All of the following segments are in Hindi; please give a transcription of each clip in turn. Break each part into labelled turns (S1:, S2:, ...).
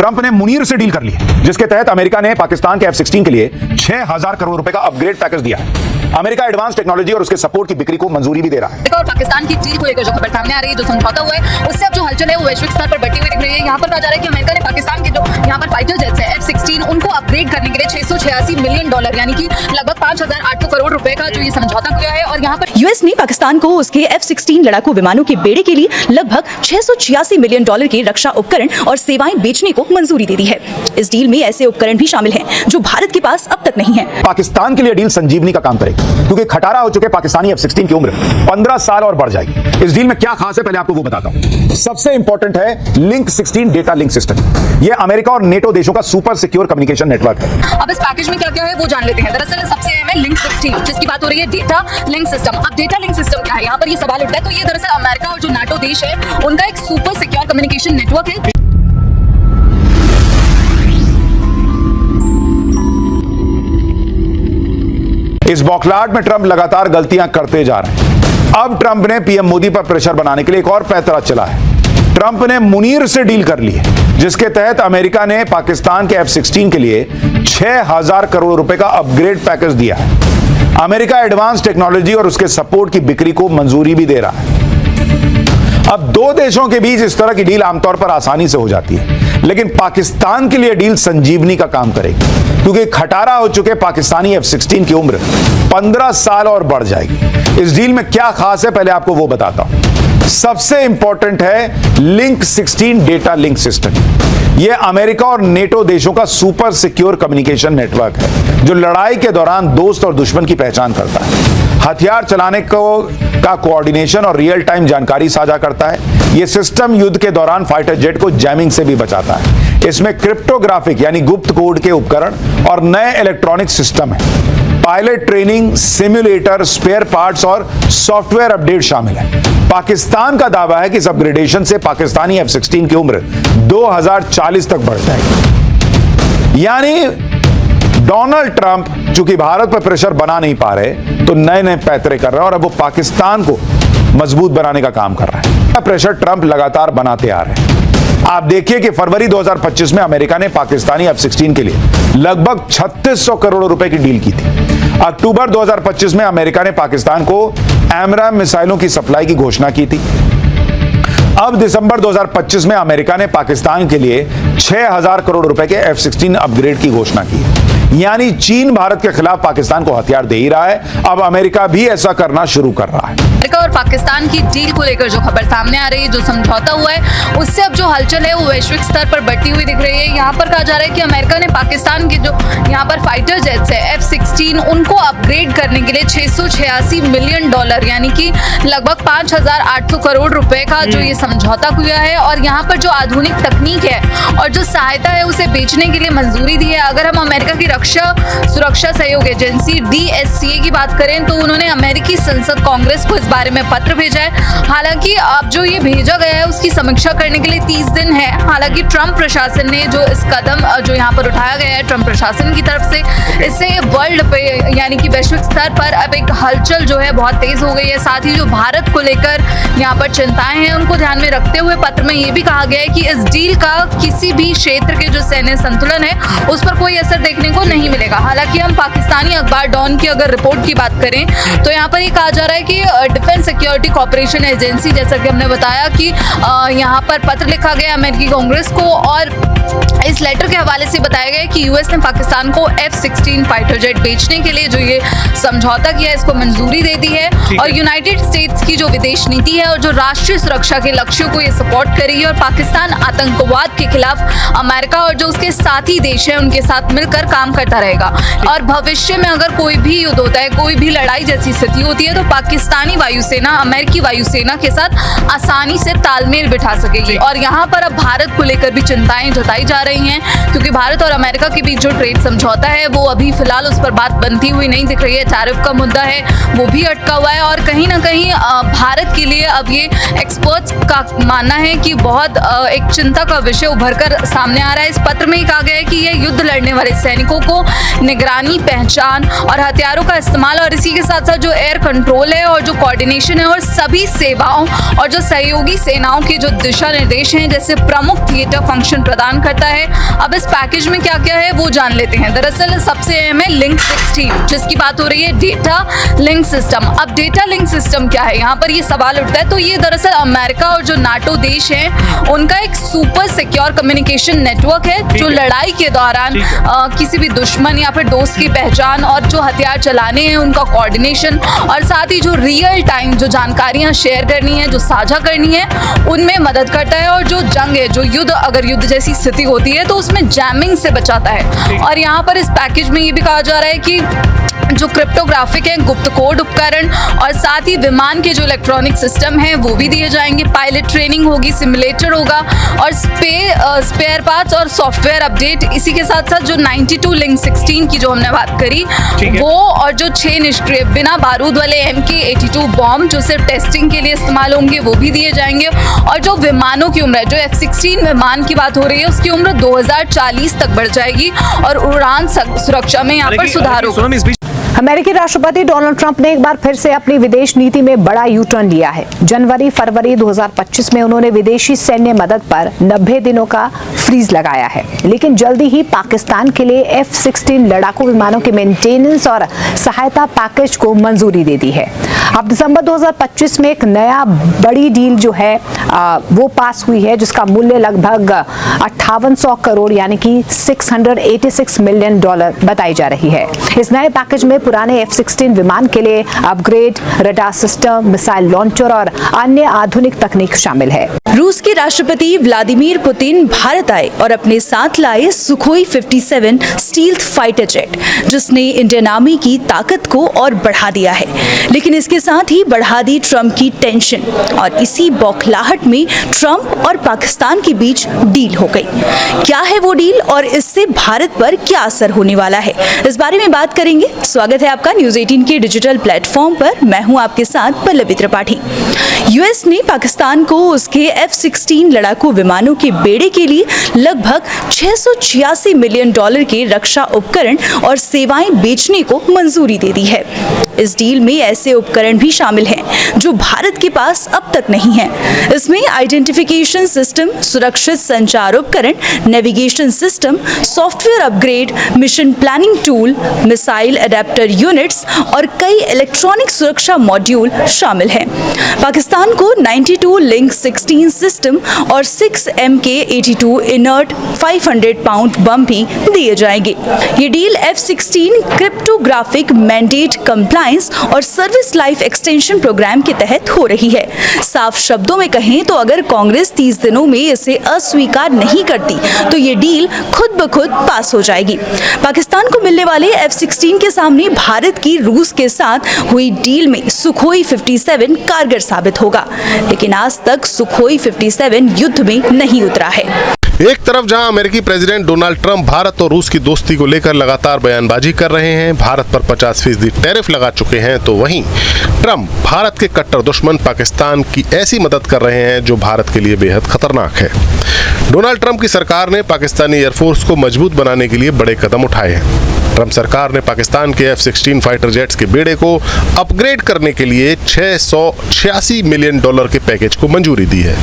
S1: ट्रंप ने मुनीर से डील कर ली है, जिसके तहत अमेरिका ने पाकिस्तान के F-16 के लिए 6,000 करोड़ रुपए का अपग्रेड पैकेज दिया है। अमेरिका एडवांस टेक्नोलॉजी और उसके सपोर्ट की बिक्री को मंजूरी भी दे रहा है।
S2: और पाकिस्तान की डील को लेकर जो खबर सामने आ रही है, जो समझौता हुआ है, उससे अब जो हलचल है वो वैश्विक स्तर पर बढ़ती हुई दिख रही है। यहाँ पर कहा जा रहा है कि अमेरिका ने पाकिस्तान के जो यहाँ पर फाइटर जेट्स है F-16 उनको अपग्रेड करने के लिए $686 मिलियन यानी कि लगभग 5,800 करोड़ रुपए का जो ये समझौता किया है। और यहाँ पर
S3: यूएस ने पाकिस्तान को उसके F-16 लड़ाकू विमानों के बेड़े के लिए लगभग $686 मिलियन के रक्षा उपकरण और सेवाएं बेचने को मंजूरी दे दी है। इस डील में ऐसे उपकरण भी शामिल हैं जो भारत के पास अब तक नहीं है।
S1: पाकिस्तान के लिए डील संजीवनी का काम करेगी, क्योंकि खटारा हो चुके पाकिस्तानी F-16 की उम्र 15 साल और बढ़ जाएगी। इस डील में क्या खास है पहले आपको वो बताता हूं। सबसे इंपॉर्टेंट है लिंक 16 डेटा लिंक सिस्टम। यह अमेरिका और नेटो देशों का सुपर सिक्योर कम्युनिकेशन नेटवर्क है।
S2: अब इस पैकेज में क्या क्या है वो जान लेते हैं। दरअसल सबसे अहम है लिंक 16, जिसकी बात हो रही है डेटा लिंक सिस्टम। अब डेटा लिंक सिस्टम क्या है, यहाँ पर ये सवाल उठता है। तो ये दरअसल अमेरिका और जो नाटो देश है उनका एक सुपर सिक्योर कम्युनिकेशन नेटवर्क है।
S1: इस बौखलाहट में ट्रंप लगातार गलतियां करते जा रहे हैं। अब ट्रंप ने पीएम मोदी पर प्रेशर बनाने के लिए एक और पैंतरा चला है। ट्रंप ने मुनीर से डील कर ली है, जिसके तहत अमेरिका ने पाकिस्तान के F-16 के लिए 6,000 करोड़ रुपए का अपग्रेड पैकेज दिया है। अमेरिका एडवांस टेक्नोलॉजी और उसके सपोर्ट की बिक्री को मंजूरी भी दे रहा है। अब दो देशों के बीच इस तरह की डील आमतौर पर आसानी से हो जाती है, लेकिन पाकिस्तान के लिए डील संजीवनी का काम करेगी, क्योंकि खटारा हो चुके पाकिस्तानी F-16 की उम्र 15 साल और बढ़ जाएगी। इस डील में क्या खास है पहले आपको वो बताता हूं। सबसे इंपॉर्टेंट है लिंक 16 डेटा लिंक सिस्टम। यह अमेरिका और नेटो देशों का सुपर सिक्योर कम्युनिकेशन नेटवर्क है, जो लड़ाई के दौरान दोस्त और दुश्मन की पहचान करता है, हथियार चलाने का कोऑर्डिनेशन और रियल टाइम जानकारी साझा करता है। यह सिस्टम युद्ध के दौरान फाइटर जेट को जैमिंग से भी बचाता है। इसमें क्रिप्टोग्राफिक यानी गुप्त कोड के उपकरण और नए इलेक्ट्रॉनिक सिस्टम है। Pilot training, simulator, spare parts और सॉफ्टवेयर अपडेट शामिल है। पाकिस्तान का दावा है कि इस अपग्रेडेशन से पाकिस्तानी F-16 की उम्र 2040 तक बढ़ जाएगी। यानी डोनाल्ड ट्रंप चूंकि भारत पर प्रेशर बना नहीं पा रहे, तो नए नए पैतरे कर रहे हैं और अब वो पाकिस्तान को मजबूत बनाने का काम कर रहे हैं। प्रेशर ट्रंप लगातार बनाते आ रहे हैं। आप देखिए कि फरवरी 2025 में अमेरिका ने पाकिस्तानी F-16 के लिए लगभग 3600 करोड़ रुपए की डील की थी। अक्टूबर 2025 में अमेरिका ने पाकिस्तान को एमराम मिसाइलों की सप्लाई की घोषणा की थी। अब दिसंबर 2025 में अमेरिका ने पाकिस्तान के लिए 6,000 करोड़ रुपए के F-16 अपग्रेड की घोषणा की है। यानी चीन भारत के खिलाफ पाकिस्तान को हथियार दे ही रहा है, अब अमेरिका भी ऐसा करना शुरू कर रहा है।
S2: अमेरिका और पाकिस्तान की डील को लेकर जो खबर सामने आ रही है, जो समझौता हुआ है, उससे अब जो हलचल है वो वैश्विक स्तर पर बढ़ती हुई दिख रही है। यहाँ पर कहा जा रहा है कि अमेरिका ने पाकिस्तान के जो यहाँ पर फाइटर जेट्स है F-16 उनको अपग्रेड करने के लिए $686 मिलियन यानी कि लगभग 5,800 करोड़ रुपए का जो ये समझौता किया है। और यहाँ पर जो आधुनिक तकनीक है और जो सहायता है उसे बेचने के लिए मंजूरी दी है। अगर हम अमेरिका की रक्षा सुरक्षा सहयोग एजेंसी DSCA की बात करें, तो उन्होंने अमेरिकी संसद कांग्रेस को इस बारे में पत्र भेजा है। हालांकि अब जो ये भेजा गया है उसकी समीक्षा करने के लिए 30 दिन है। हालांकि ट्रंप प्रशासन ने जो इस कदम जो यहाँ पर उठाया गया है ट्रंप प्रशासन की तरफ से, इससे वर्ल्ड पे यानी कि वैश्विक स्तर पर अब एक हलचल जो है बहुत तेज हो गई है। साथ ही जो भारत को लेकर यहाँ पर चिंताएं हैं उनको ध्यान में रखते हुए पत्र में ये भी कहा गया है कि इस डील का किसी भी क्षेत्र के जो सैन्य संतुलन है उस पर कोई असर देखने को नहीं मिलेगा। हालांकि हम पाकिस्तानी अखबार डॉन की अगर रिपोर्ट की बात करें, तो यहाँ पर ये कहा जा रहा है कि डिफेंस सिक्योरिटी कॉर्पोरेशन एजेंसी, जैसा कि हमने बताया कि यहाँ पर पत्र लिखा गया अमेरिकी कांग्रेस को, और इस लेटर के हवाले से बताया गया कि यूएस ने पाकिस्तान को F-16 फाइटर जेट बेचने के लिए जो ये समझौता किया है इसको मंजूरी दे दी है। और यूनाइटेड स्टेट्स की जो विदेश नीति है और जो राष्ट्रीय सुरक्षा के लक्ष्यों को ये सपोर्ट करेगी, और पाकिस्तान आतंकवाद के खिलाफ अमेरिका और जो उसके साथी देश है उनके साथ मिलकर काम करता रहेगा। और भविष्य में अगर कोई भी युद्ध होता है, कोई भी लड़ाई जैसी स्थिति होती है, तो पाकिस्तानी वायुसेना अमेरिकी वायुसेना के साथ आसानी से तालमेल बिठा सकेगी। और यहाँ पर अब भारत को लेकर भी चिंताएं जताई जा रही हैं, क्योंकि भारत और अमेरिका के बीच जो ट्रेड समझौता है वो अभी फिलहाल उस पर बात बनती हुई नहीं दिख रही है। टैरिफ का मुद्दा है वो भी अटका हुआ है और कहीं ना कहीं भारत के लिए अब ये एक्सपर्ट्स का मानना है कि बहुत एक चिंता का विषय उभर कर सामने आ रहा है। इस पत्र में कहा गया है कि ये युद्ध लड़ने वाले सैनिकों को निगरानी, पहचान और हथियारों का इस्तेमाल और इसी के साथ साथ जो एयर कंट्रोल है और जो कोऑर्डिनेशन है और सभी सेवाओं और जो सहयोगी सेनाओं के जो दिशा निर्देश हैं जैसे प्रमुख थिएटर फंक्शन प्रदान करता है। अब इस पैकेज में क्या क्या है वो जान लेते हैं। दरअसल सबसे अहम है लिंक 16 जिसकी बात हो रही है डेटा लिंक सिस्टम। अब डेटा लिंक सिस्टम क्या है, यहाँ पर ये सवाल उठता है। तो ये दरअसल अमेरिका और जो नाटो देश हैं उनका एक सुपर सिक्योर कम्युनिकेशन नेटवर्क है जो लड़ाई के दौरान किसी भी दुश्मन या फिर दोस्त की पहचान और जो हथियार चलाने हैं उनका कोऑर्डिनेशन और साथ ही जो रियल टाइम जो जानकारियां शेयर करनी है, जो साझा करनी है, उनमें मदद करता है और जो जंग है, जो युद्ध, अगर युद्ध जैसी स्थिति होती है तो उसमें जैमिंग से बचाता है। और यहाँ पर इस पैकेज में ये भी कहा जा रहा है कि जो क्रिप्टोग्राफिक है, गुप्त कोड उपकरण और साथ ही विमान के जो इलेक्ट्रॉनिक सिस्टम है वो भी दिए जाएंगे। पायलट ट्रेनिंग होगी, सिमुलेटर होगा और स्पेयर पार्ट्स और सॉफ्टवेयर अपडेट। इसी के साथ साथ जो 92 लिंक 16 की जो हमने बात करी वो और जो 6 निष्क्रिय बिना बारूद वाले MK82 बॉम्ब जो सिर्फ टेस्टिंग के लिए इस्तेमाल होंगे वो भी दिए जाएंगे। और जो विमानों की उम्र है, जो F-16 विमान की बात हो रही है उसकी उम्र 2040 तक बढ़ जाएगी और उड़ान सुरक्षा में यहाँ पर सुधार होगा।
S4: अमेरिकी राष्ट्रपति डोनाल्ड ट्रंप ने एक बार फिर से अपनी विदेश नीति में बड़ा यू टर्न लिया है। जनवरी-फरवरी 2025 में उन्होंने विदेशी सैन्य मदद पर 90 दिनों का फ्रीज लगाया है, लेकिन जल्दी ही पाकिस्तान के लिए F-16 लड़ाकू विमानों के मेंटेनेंस और सहायता पैकेज को मंजूरी दे दी है। अब दिसंबर 2025 में एक नया बड़ी डील जो है वो पास हुई है जिसका मूल्य लगभग 5800 करोड़ यानी कि $686 मिलियन बताई जा रही है। इस नए पैकेज में पुराने F-16 विमान के लिए upgrade, radar system, missile launcher और अन्य आधुनिक तकनीक शामिल है।
S3: रूस के राष्ट्रपति व्लादिमीर पुतिन भारत आए और अपने साथ लाए सुखोई 57 स्टील्थ फाइटर जेट जिसने इंडियन आर्मी की ताकत को और बढ़ा दिया है, लेकिन इसके साथ ही बढ़ा दी ट्रंप की टेंशन और इसी बौखलाहट में ट्रंप और पाकिस्तान के बीच डील हो गई। क्या है वो डील और इससे भारत पर क्या असर होने वाला है, इस बारे में बात करेंगे। स्वागत है आपका न्यूज 18 के डिजिटल प्लेटफॉर्म पर। मैं हूं आपके साथ पल्लवी त्रिपाठी। यूएस ने पाकिस्तान को उसके F-16 लड़ाकू विमानों के बेड़े के लिए लगभग $686 मिलियन के रक्षा उपकरण और सेवाएं बेचने को मंजूरी दे दी है। इस डील में ऐसे उपकरण भी शामिल हैं जो भारत के पास अब तक नहीं है। इसमें आइडेंटिफिकेशन सिस्टम, सुरक्षित संचार उपकरण, navigation system, software upgrade, mission planning tool, missile adapter units और कई इलेक्ट्रॉनिक सुरक्षा मॉड्यूल शामिल हैं। पाकिस्तान को 92 लिंक 16 सिस्टम और 6 MK82 इनर्ट 500 पाउंड बम भी दिए जाएंगे। ये deal F-16 cryptographic mandate compliance और सर्विस लाइफ एक्सटेंशन प्रोग्राम के तहत हो रही है। साफ शब्दों में कहें तो अगर कांग्रेस 30 दिनों में इसे अस्वीकार नहीं करती तो ये डील खुद ब खुद पास हो जाएगी। पाकिस्तान को मिलने वाले F-16 के सामने भारत की रूस के साथ हुई डील में सुखोई 57 कारगर साबित होगा, लेकिन आज तक सुखोई 57 युद्ध में नहीं उतरा है।
S5: एक तरफ जहां अमेरिकी प्रेसिडेंट डोनाल्ड ट्रंप भारत और रूस की दोस्ती को लेकर लगातार बयानबाजी कर रहे हैं, भारत पर 50% टैरिफ लगा चुके हैं, तो वहीं ट्रंप भारत के कट्टर दुश्मन पाकिस्तान की ऐसी मदद कर रहे हैं जो भारत के लिए बेहद खतरनाक है। डोनाल्ड ट्रंप की सरकार ने पाकिस्तानी एयरफोर्स को मजबूत बनाने के लिए बड़े कदम उठाए हैं। ट्रंप सरकार ने पाकिस्तान के F-16 फाइटर जेट्स के बेड़े को अपग्रेड करने के लिए $686 मिलियन के पैकेज को मंजूरी दी है,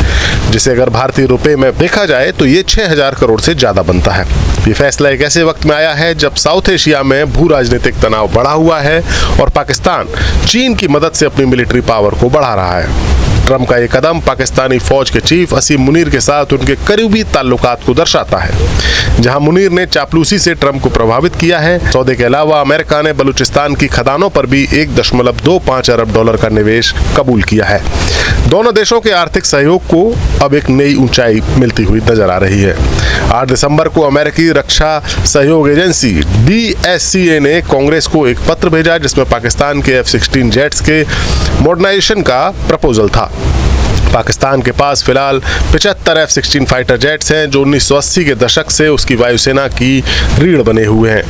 S5: जिसे अगर भारतीय रुपए में देखा जाए तो ये 6000 करोड़ से ज्यादा बनता है। ये फैसला एक ऐसे वक्त में आया है जब साउथ एशिया में भू राजनीतिक तनाव बढ़ा हुआ है और पाकिस्तान चीन की मदद से अपनी मिलिट्री पावर को बढ़ा रहा है। ट्रंप का ये कदम पाकिस्तानी फौज के चीफ असीम मुनीर के साथ उनके करीबी ताल्लुकात को दर्शाता है, जहां मुनीर ने चापलूसी से ट्रंप को प्रभावित किया है। सौदे के अलावा अमेरिका ने बलूचिस्तान की खदानों पर भी $1.25 अरब का निवेश कबूल किया है। दोनों देशों के आर्थिक सहयोग को अब एक नई ऊंचाई मिलती हुई नजर आ रही है। 8 दिसंबर को अमेरिकी रक्षा सहयोग एजेंसी DSCA ने कांग्रेस को एक पत्र भेजा जिसमें पाकिस्तान के F-16 जेट्स के मॉडर्नाइजेशन का प्रपोजल था। पाकिस्तान के पास फिलहाल 75 F-16 फाइटर जेट्स हैं जो 1980 के दशक से उसकी वायुसेना की रीढ़ बने हुए हैं।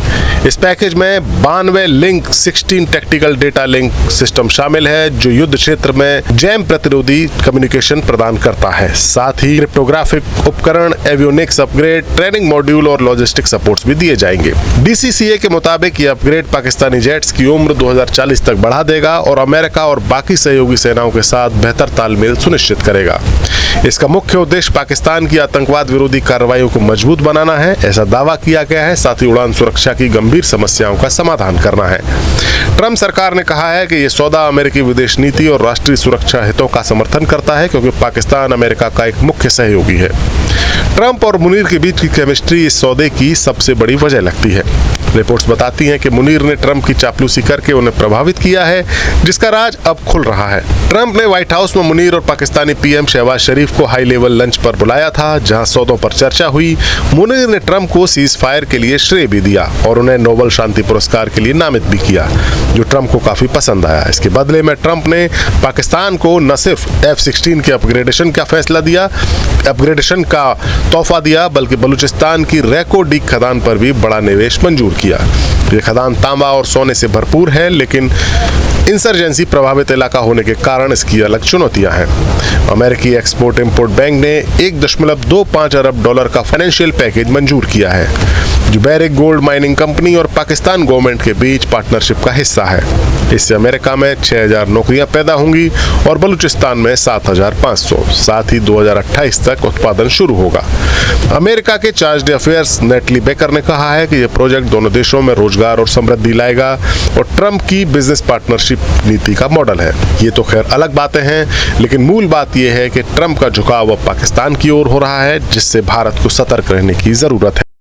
S5: इस पैकेज में 92 link 16 tactical data link system शामिल है जो युद्ध क्षेत्र में जैम प्रतिरोधी कम्युनिकेशन प्रदान करता है। साथ ही क्रिप्टोग्राफिक उपकरण, एवियोनिक्स अपग्रेड, ट्रेनिंग मॉड्यूल और लॉजिस्टिक सपोर्ट्स भी दिए जाएंगे। DCCA के मुताबिक ये अपग्रेड पाकिस्तानी जेट्स की उम्र 2040 तक बढ़ा देगा और अमेरिका और बाकी सहयोगी सेनाओं के साथ बेहतर तालमेल सुनिश्चित करेगा। इसका मुख्य उद्देश्य पाकिस्तान की आतंकवाद विरोधी कार्रवाइयों को मजबूत बनाना है, ऐसा दावा किया गया है। साथ ही उड़ान सुरक्षा की गंभीर समस्याओं का समाधान करना है। ट्रंप सरकार ने कहा है कि यह सौदा अमेरिकी विदेश नीति और राष्ट्रीय सुरक्षा हितों का समर्थन करता है क्योंकि पाकिस्तान अमेरिका का एक मुख्य सहयोगी है। ट्रंप और मुनीर के बीच की केमिस्ट्री इस सौदे की सबसे बड़ी वजह लगती है। रिपोर्ट्स बताती हैं कि मुनीर ने ट्रंप की चापलूसी करके उन्हें प्रभावित किया है, जिसका राज अब खुल रहा है। ट्रंप ने व्हाइट हाउस में मुनीर और पाकिस्तानी पीएम शहबाज शरीफ को हाई लेवल लंच पर बुलाया था, जहां सौदों पर चर्चा हुई। मुनीर ने ट्रंप को सीज फायर के लिए श्रेय भी दिया और उन्हें नोबेल शांति पुरस्कार के लिए नामित भी किया, जो ट्रंप को काफी पसंद आया। इसके बदले में ट्रंप ने पाकिस्तान को न सिर्फ F-16 के अपग्रेडेशन का तोहफा दिया, बल्कि बलूचिस्तान की रैको डीक खदान पर भी बड़ा निवेश मंजूर किया। ये खदान तांबा और सोने से भरपूर है, लेकिन इंसर्जेंसी प्रभावित इलाका होने के कारण इसकी अलग चुनौतियां हैं। अमेरिकी एक्सपोर्ट इंपोर्ट बैंक ने $1.25 अरब का फाइनेंशियल पैकेज मंजूर किया है, जो बैरिक गोल्ड माइनिंग कंपनी और पाकिस्तान गवर्नमेंट के बीच पार्टनरशिप का हिस्सा है। इससे अमेरिका में 6000 नौकरियां पैदा होंगी और बलूचिस्तान में 7500। साथ ही 2028 तक उत्पादन शुरू होगा। अमेरिका के charge day affairs neatly baker ने कहा है कि यह प्रोजेक्ट दोनों देशों में रोजगार और समृद्धि लाएगा और ट्रंप की बिजनेस पार्टनरशिप नीति का मॉडल है। ये तो खैर अलग बातें हैं, लेकिन मूल बात यह है कि ट्रंप का झुकाव अब पाकिस्तान की ओर हो रहा है, जिससे भारत को सतर्क रहने की जरूरत है।